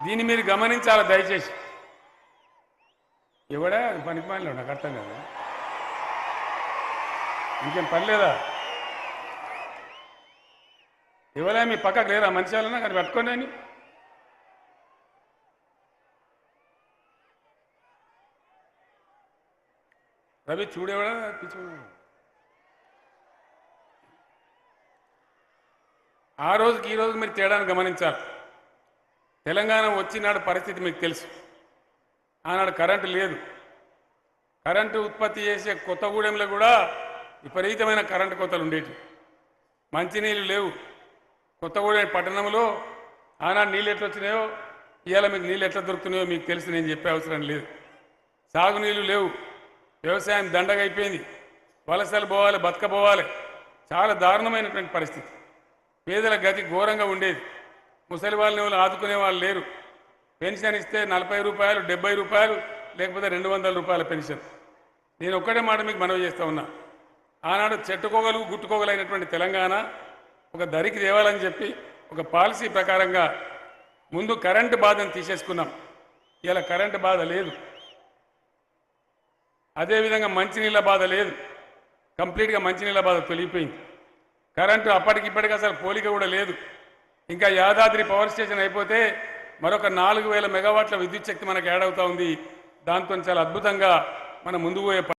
దీన్ని మీరు గమనించాలి దయచేసి. ఎవడా పనికిమాలిన నాకు అర్థం కాదు. ఇంకేం పని లేదా? ఎవరా మీ పక్కకు లేరా మనిషి వాళ్ళన్నా కానీ పట్టుకోండి అని. రవి చూడేవాడా పిచ్చు. ఆ రోజుకి ఈ రోజుకి మీరు తేడాను గమనించాలి. తెలంగాణ వచ్చినాడు పరిస్థితి మీకు తెలుసు. ఆనాడు కరెంటు లేదు. కరెంటు ఉత్పత్తి చేసే కొత్తగూడెంలో కూడా విపరీతమైన కరెంటు కోతలు ఉండేవి. మంచినీళ్ళు లేవు. కొత్తగూడెం పట్టణంలో ఆనాడు నీళ్ళు ఎట్లా వచ్చినాయో ఇవాళ మీకు నీళ్ళు ఎట్లా దొరుకుతున్నాయో మీకు తెలుసు, నేను చెప్పే అవసరం లేదు. సాగునీళ్ళు లేవు. వ్యవసాయం దండగా అయిపోయింది. వలసలు పోవాలి, బతకపోవాలి. చాలా దారుణమైనటువంటి పరిస్థితి. పేదల గతి ఘోరంగా ఉండేది. ముసలి వాళ్ళని వాళ్ళు ఆదుకునే వాళ్ళు లేరు. పెన్షన్ ఇస్తే 40 రూపాయలు, 70 రూపాయలు, లేకపోతే 200 రూపాయల పెన్షన్. నేను ఒక్కటే మాట మీకు మనవి చేస్తూ ఉన్నా. ఆనాడు చెట్టుకోగలు గుట్టుకోగలైనటువంటి తెలంగాణ ఒక దరికి తేవాలని చెప్పి ఒక పాలసీ ప్రకారంగా ముందు కరెంటు బాధను తీసేసుకున్నాం. ఇలా కరెంటు బాధ లేదు. అదేవిధంగా మంచినీళ్ళ బాధ లేదు. కంప్లీట్గా మంచినీళ్ళ బాధ తొలగిపోయింది. కరెంటు అప్పటికిప్పటికీ అసలు పోలిక కూడా లేదు. ఇంకా యాదాద్రి పవర్ స్టేషన్ అయిపోతే మరొక 4000 మెగావాట్ల విద్యుత్ శక్తి మనకు యాడ్ అవుతా ఉంది. దాంతో చాలా అద్భుతంగా మనం ముందుకు పోయే